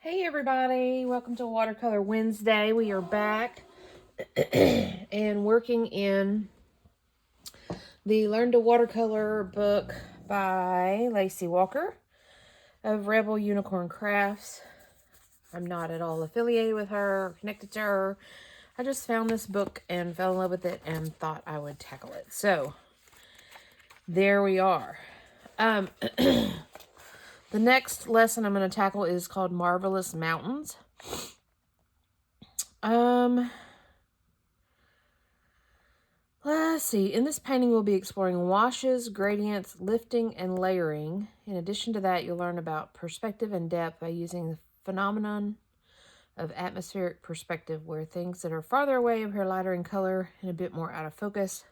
Hey everybody, welcome to Watercolor Wednesday. We are back and working in the Learn to Watercolor book by Lacey Walker of Rebel Unicorn Crafts. I'm not at all affiliated with her or connected to her. I just found this book and fell in love with it and thought I would tackle it. So there we are. The next lesson I'm going to tackle is called Marvelous Mountains. Let's see. In this painting, we'll be exploring washes, gradients, lifting, and layering. In addition to that, you'll learn about perspective and depth by using the phenomenon of atmospheric perspective, where things that are farther away appear lighter in color and a bit more out of focus.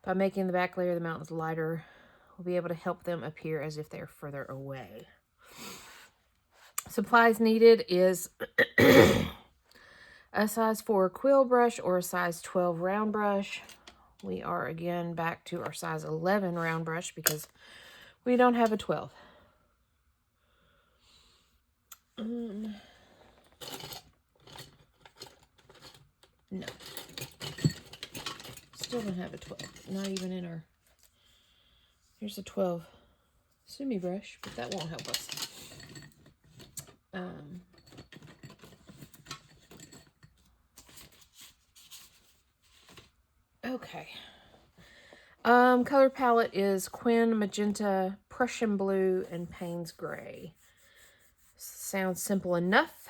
By making the back layer of the mountains lighter, we'll be able to help them appear as if they're further away. Supplies needed is a size 4 quill brush or a size 12 round brush. We are again back to our size 11 round brush because we don't have a 12. No. Still don't have a 12. Not even in our... Here's a 12 sumi brush, but that won't help us. Okay. Color palette is Quin Magenta, Prussian Blue, and Payne's Gray. Sounds simple enough.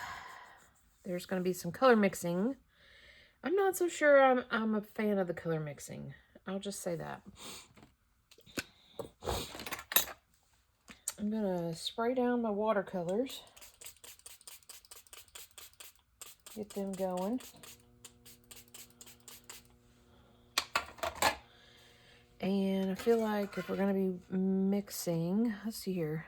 There's going to be some color mixing. I'm not so sure I'm a fan of the color mixing. I'll just say that. I'm going to spray down my watercolors. Get them going. And I feel like if we're going to be mixing, let's see here.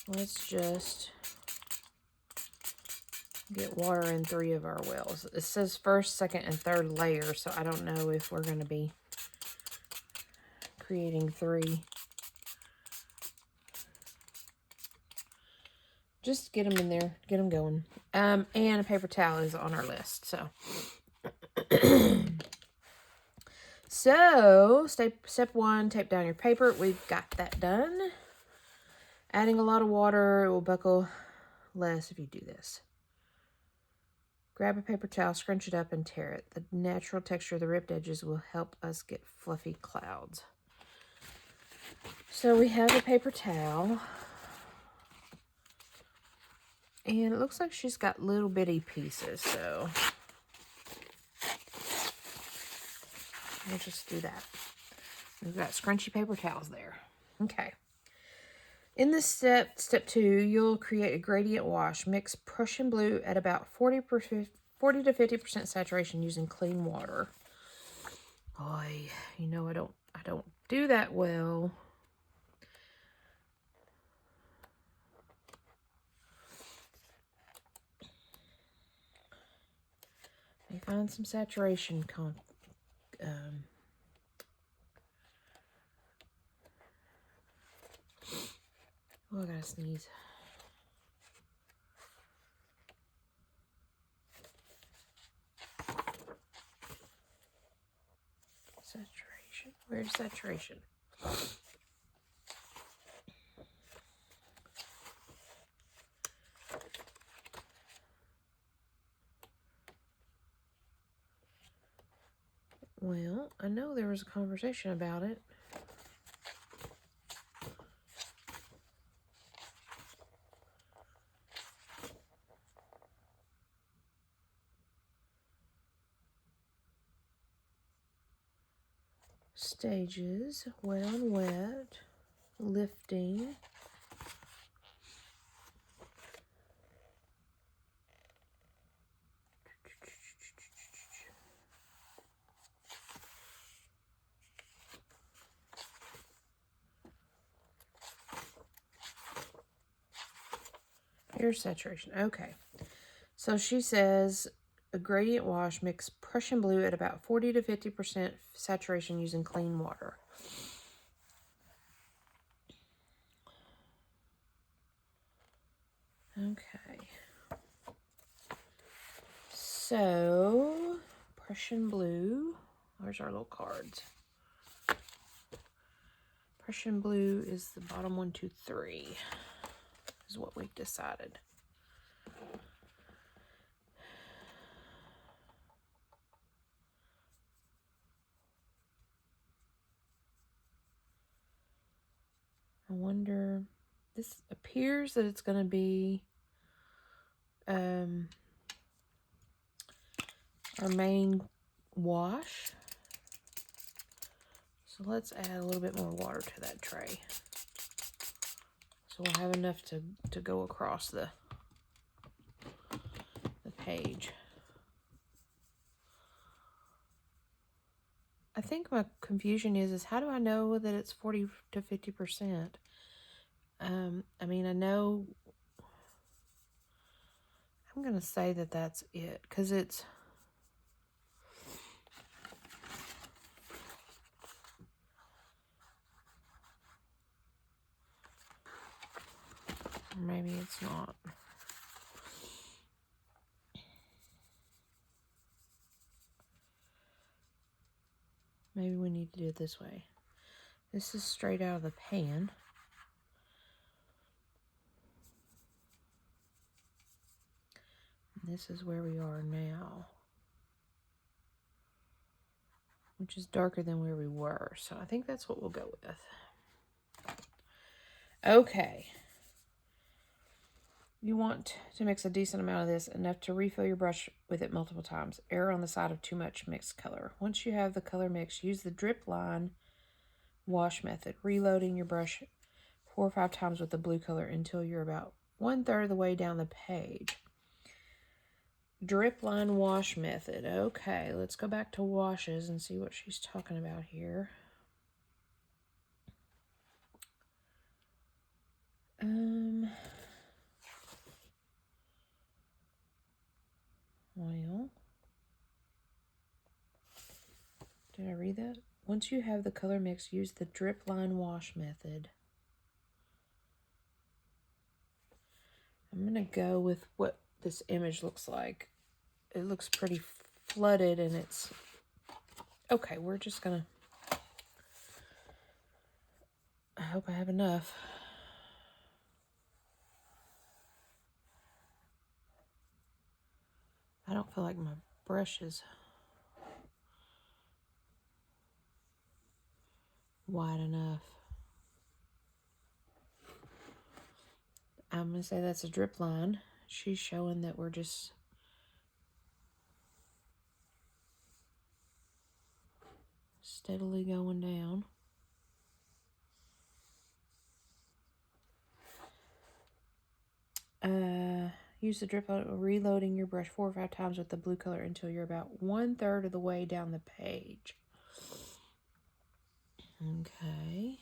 Let's just get water in 3 of our wells. It says first, second, and third layer, so I don't know if we're going to be creating 3. Just get them in there, get them going. And a paper towel is on our list, so. So, step 1, tape down your paper. We've got that done. Adding a lot of water, it will buckle less if you do this. Grab a paper towel, scrunch it up, and tear it. The natural texture of the ripped edges will help us get fluffy clouds. So we have a paper towel. And it looks like she's got little bitty pieces, so we'll just do that. We've got scrunchy paper towels there. Okay. In this step 2, you'll create a gradient wash. Mix Prussian Blue at about 40 to 50% saturation using clean water. Boy, you know I don't do that well. Let me find some saturation oh, I gotta sneeze. Saturation. Where's saturation? Well, I know there was a conversation about it. Stages, wet on wet, lifting. Here's saturation. Okay. So she says a gradient wash, mix Prussian blue at about 40 to 50% saturation using clean water. Okay. So, Prussian blue. Where's our little cards? Prussian blue is the bottom 1, 2, 3, is what we've decided. I wonder, this appears that it's going to be our main wash. So let's add a little bit more water to that tray. So we'll have enough to go across the page. I think my confusion is how do I know that it's 40 to 50%? I mean, I know, I'm going to say that that's it, because it's, maybe it's not. Maybe we need to do it this way. This is straight out of the pan. This is where we are now, which is darker than where we were. So I think that's what we'll go with. Okay. You want to mix a decent amount of this, enough to refill your brush with it multiple times. Err on the side of too much mixed color. Once you have the color mixed, use the drip line wash method, reloading your brush 4 or 5 times with the blue color until you're about 1/3 of the way down the page. Drip line wash method. Okay, let's go back to washes and see what she's talking about here. Well, did I read that? Once you have the color mix, use the drip line wash method. I'm going to go with what this image looks like. It looks pretty flooded and it's... Okay, we're just going to... I hope I have enough. I don't feel like my brush is wide enough. I'm going to say that's a drip line. She's showing that we're just steadily going down. Use the drip line, reloading your brush 4 or 5 times with the blue color until you're about 1/3 of the way down the page. Okay.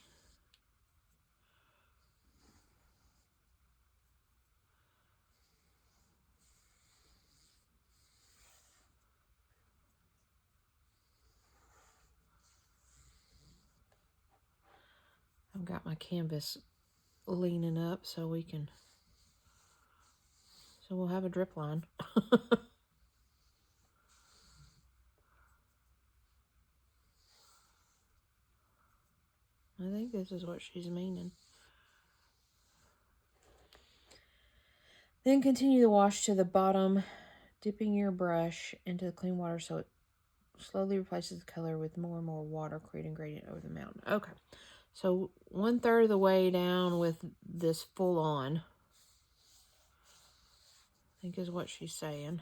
I've got my canvas leaning up so we can, so we'll have a drip line. I think this is what she's meaning. Then continue the wash to the bottom, dipping your brush into the clean water so it slowly replaces the color with more and more water, creating gradient over the mountain. Okay, so 1/3 of the way down with this full on, I think is what she's saying.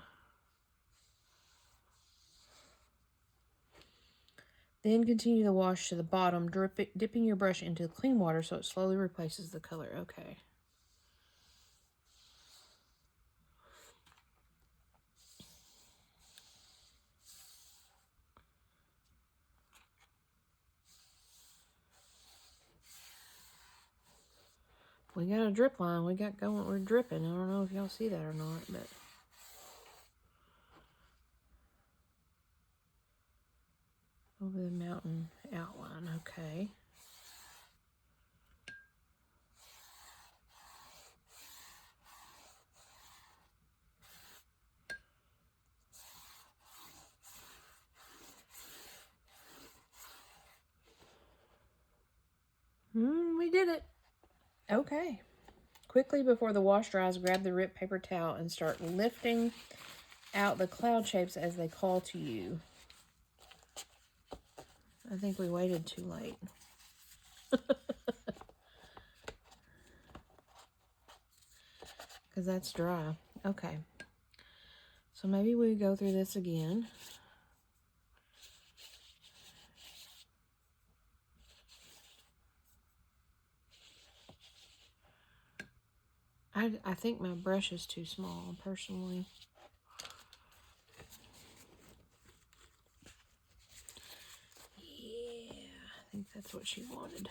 Then continue the wash to the bottom, dipping your brush into clean water so it slowly replaces the color. Okay. We got a drip line. We got going. We're dripping. I don't know if y'all see that or not, but over the mountain outline. Okay. We did it. Okay. Quickly before the wash dries, grab the ripped paper towel and start lifting out the cloud shapes as they call to you. I think we waited too late. Because that's dry. Okay. So maybe we go through this again. I think my brush is too small, personally. Yeah, I think that's what she wanted.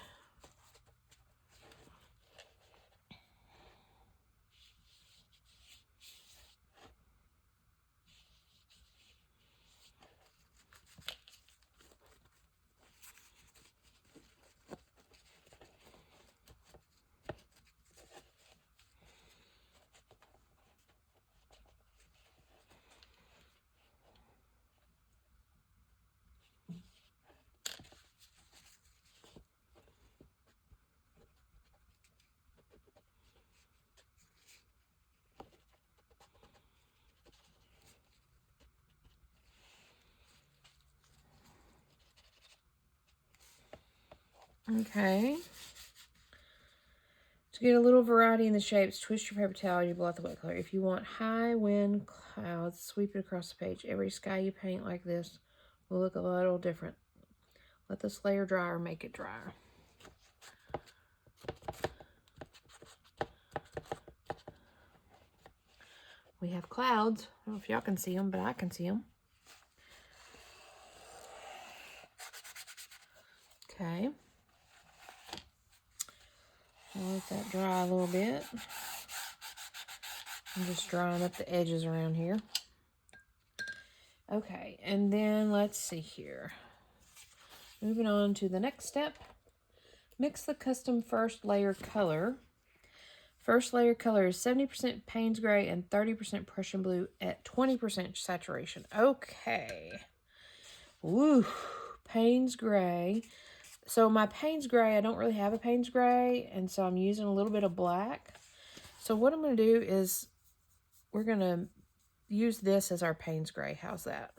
Okay. To get a little variety in the shapes, twist your paper towel and you blot the wet color. If you want high wind clouds, sweep it across the page. Every sky you paint like this will look a little different. Let this layer dry or make it drier. We have clouds. I don't know if y'all can see them, but I can see them. Okay. I'll let that dry a little bit. I'm just drying up the edges around here. Okay, and then let's see here. Moving on to the next step. Mix the custom first layer color. First layer color is 70% Payne's Gray and 30% Prussian Blue at 20% saturation. Okay. Woo. Payne's Gray. So my Payne's Gray, I don't really have a Payne's Gray, and so I'm using a little bit of black. So what I'm going to do is we're going to use this as our Payne's Gray. How's that?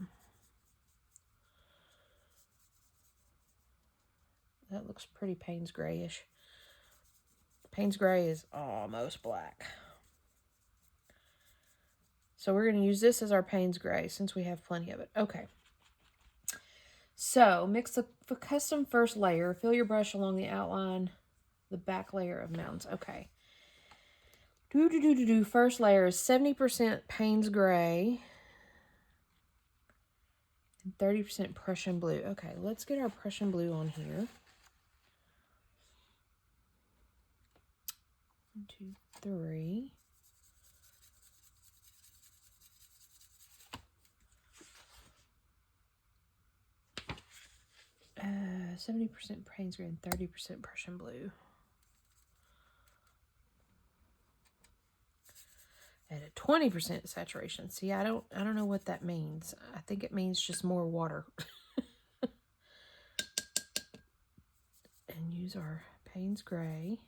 That looks pretty Payne's Grayish. Payne's Gray is almost black. So we're going to use this as our Payne's Gray since we have plenty of it. Okay. So mix the custom first layer. Fill your brush along the outline, the back layer of mountains. Okay. First layer is 70% Payne's Gray and 30% Prussian Blue. Okay, let's get our Prussian Blue on here. 1, 2, 3. Uh, 70% Payne's Gray and 30% Prussian Blue. At a 20% saturation. See, I don't know what that means. I think it means just more water. And use our Payne's Gray.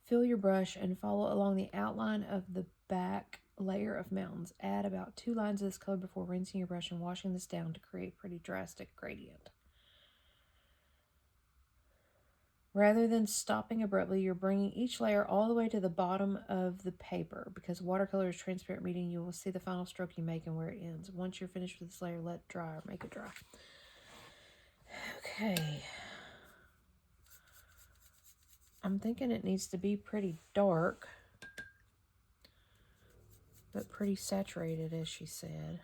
Fill your brush and follow along the outline of the back layer of mountains. Add about 2 lines of this color before rinsing your brush and washing this down to create a pretty drastic gradient. Rather than stopping abruptly, you're bringing each layer all the way to the bottom of the paper. Because watercolor is transparent medium, you will see the final stroke you make and where it ends. Once you're finished with this layer, let it dry or make it dry. Okay. I'm thinking it needs to be pretty dark, but pretty saturated, as she said.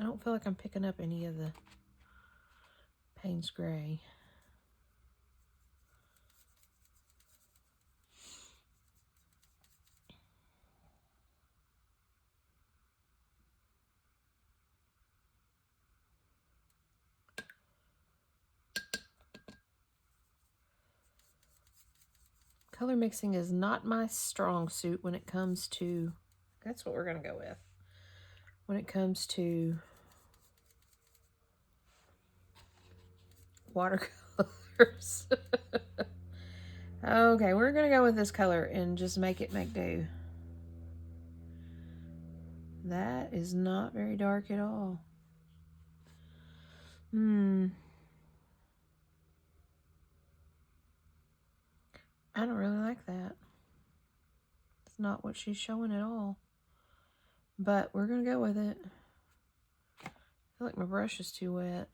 I don't feel like I'm picking up any of the Payne's Gray. Color mixing is not my strong suit when it comes to, that's what we're going to go with. When it comes to watercolors. Okay, we're going to go with this color and just make it make do. That is not very dark at all. I don't really like that. It's not what she's showing at all. But we're going to go with it. I feel like my brush is too wet.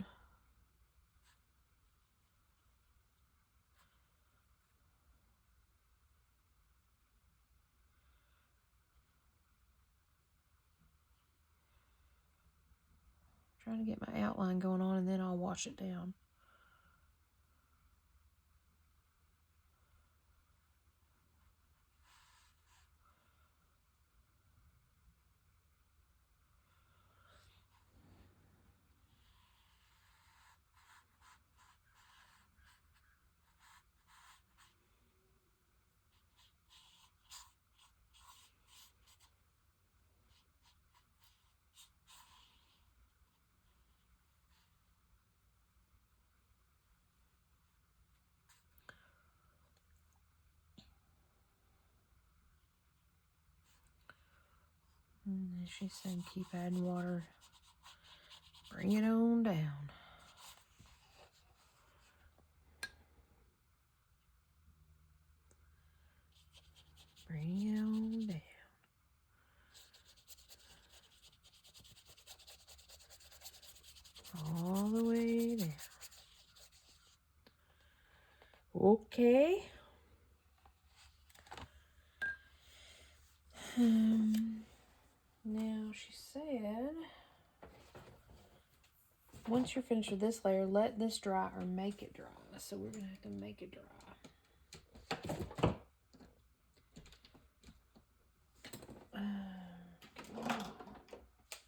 Trying to get my outline going on, and then I'll wash it down. And she's saying keep adding water. Bring it on down. Bring it on down. All the way down. Okay. Now she said, once you're finished with this layer, let this dry or make it dry. So we're going to have to make it dry. Get my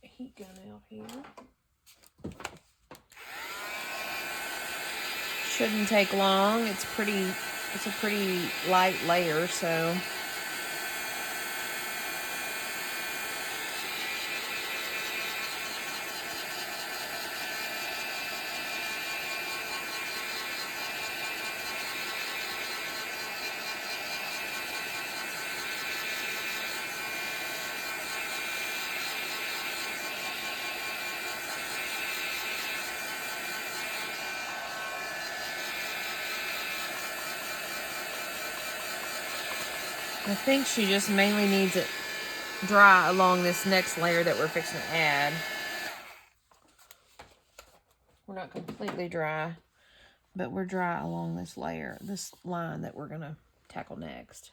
heat gun out here. Shouldn't take long. It's a pretty light layer, so I think she just mainly needs it dry along this next layer that we're fixing to add. We're not completely dry, but we're dry along this layer, this line that we're going to tackle next.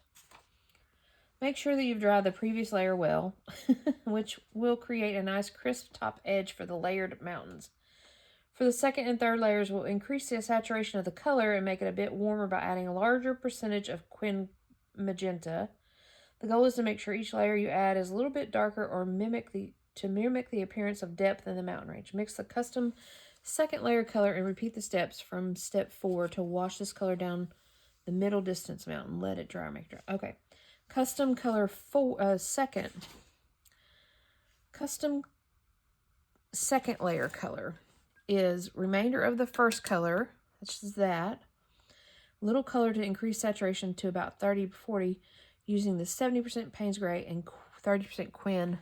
Make sure that you've dried the previous layer well, which will create a nice crisp top edge for the layered mountains. For the second and third layers, we'll increase the saturation of the color and make it a bit warmer by adding a larger percentage of quin magenta. The goal is to make sure each layer you add is a little bit darker or mimic the appearance of depth in the mountain range. Mix the custom second layer color and repeat the steps from step 4 to wash this color down the middle distance mountain. Let it dry, make dry. Okay. Custom color second layer color is remainder of the first color, which is that. Little color to increase saturation to about 30-40 using the 70% Payne's Gray and 30% Quin.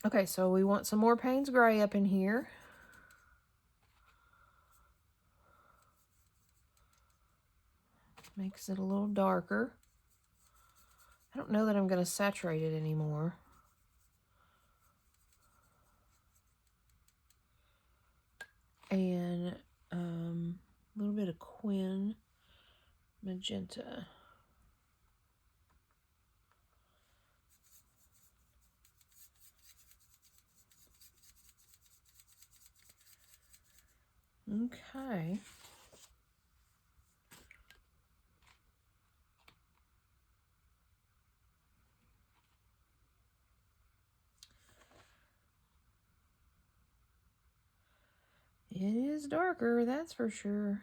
Okay, so we want some more Payne's Gray up in here. Makes it a little darker. I don't know that I'm going to saturate it anymore. And a little bit of Quin magenta. Okay. It is darker, that's for sure.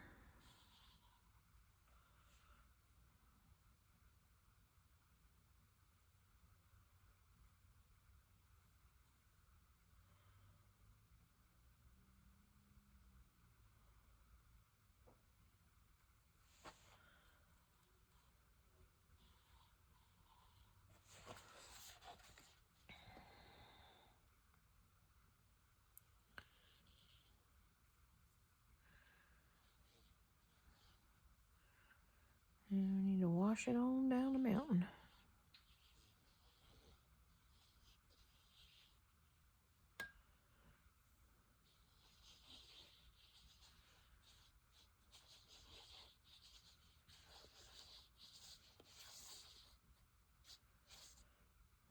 And we need to wash it on down the mountain.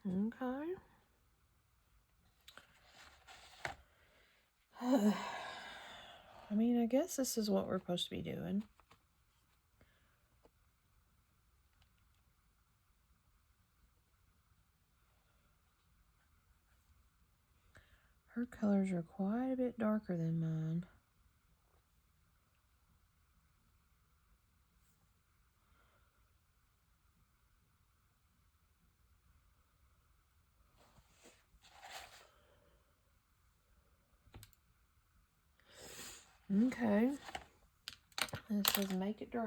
Okay. I mean, I guess this is what we're supposed to be doing. Her colors are quite a bit darker than mine. Okay. This says make it dry.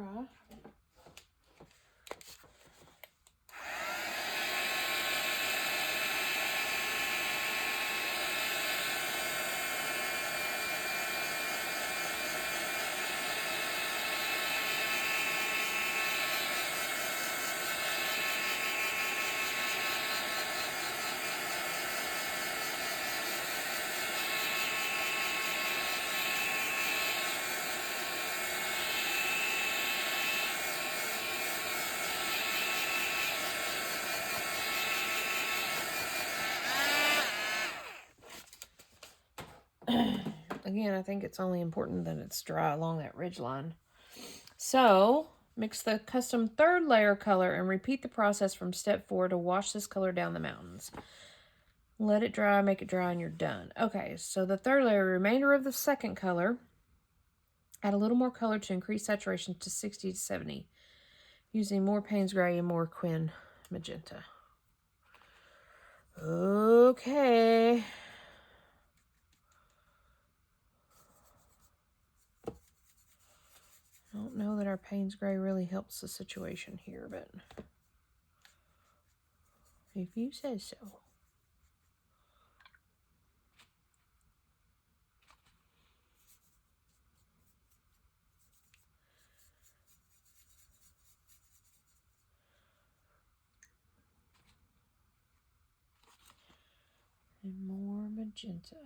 Again, I think it's only important that it's dry along that ridge line. So, mix the custom third layer color and repeat the process from step 4 to wash this color down the mountains. Let it dry, make it dry, and you're done. Okay, so the third layer, remainder of the second color, add a little more color to increase saturation to 60 to 70, using more Payne's Gray and more Quin Magenta. Okay. I don't know that our Payne's Gray really helps the situation here, but if you say so. And more magenta.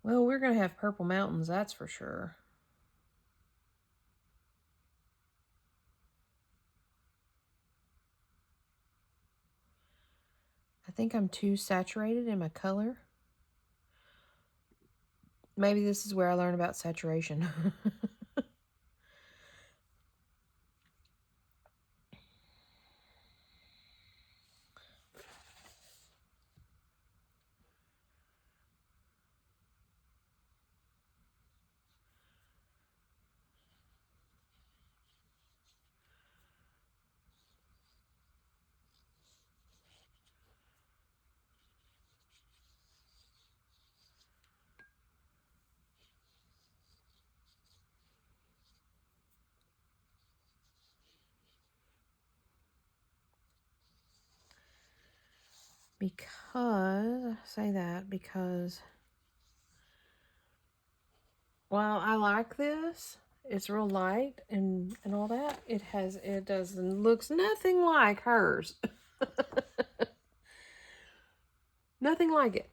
Well, we're going to have purple mountains, that's for sure. I think I'm too saturated in my color. Maybe this is where I learn about saturation. Because while I like this, it's real light and all that, looks nothing like hers. Nothing like it.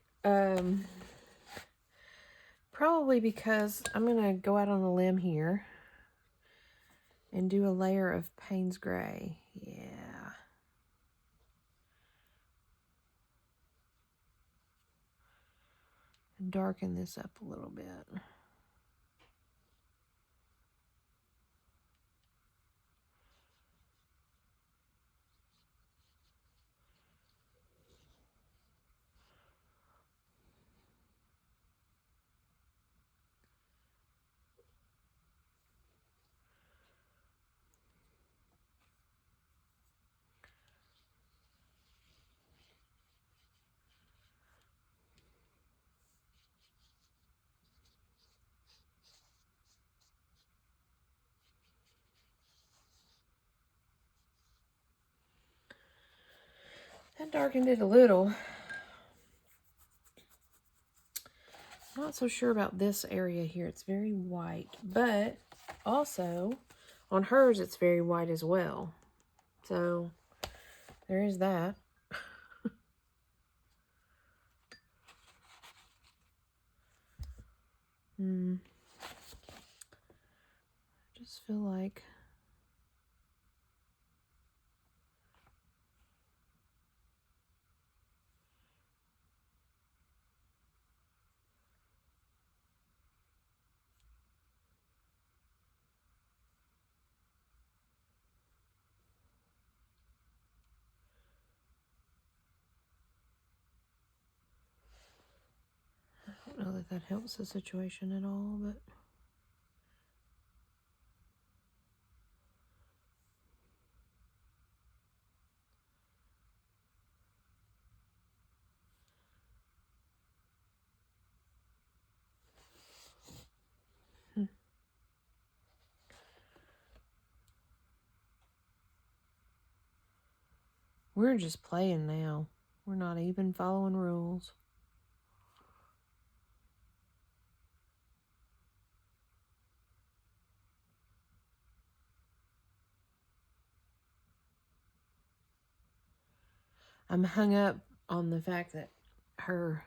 Probably because I'm gonna go out on a limb here and do a layer of Payne's Gray. Yeah. And darken this up a little bit. That darkened it a little. Not so sure about this area here. It's very white, but also on hers it's very white as well. So there is that. I just feel like I don't know that that helps the situation at all, but we're just playing now. We're not even following rules. I'm hung up on the fact that her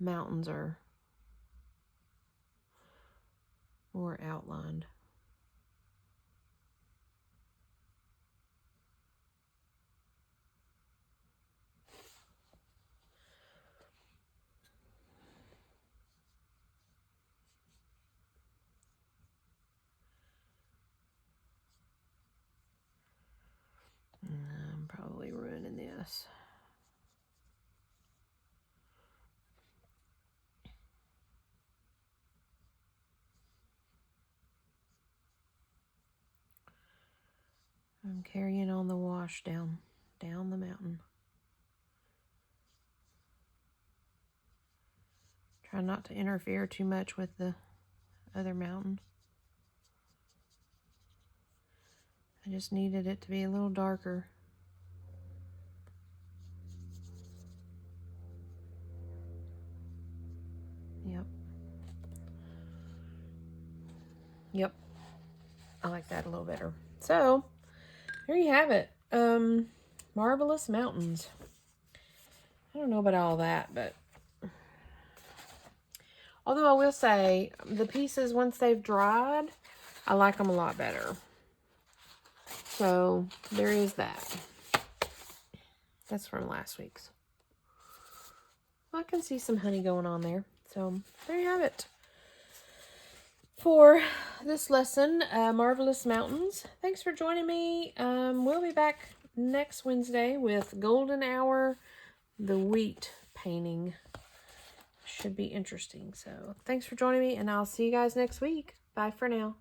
mountains are more outlined. I'm probably ruining this. I'm carrying on the wash down the mountain. Try not to interfere too much with the other mountain. I just needed it to be a little darker. Yep. I like that a little better. So, there you have it. Marvelous Mountains. I don't know about all that, but although I will say the pieces, once they've dried, I like them a lot better. So, there is that. That's from last week's. I can see some honey going on there. So, there you have it. For this lesson, Marvelous Mountains. Thanks for joining me. We'll be back next Wednesday with Golden Hour, the wheat painting. Should be interesting. So, thanks for joining me, and I'll see you guys next week. Bye for now.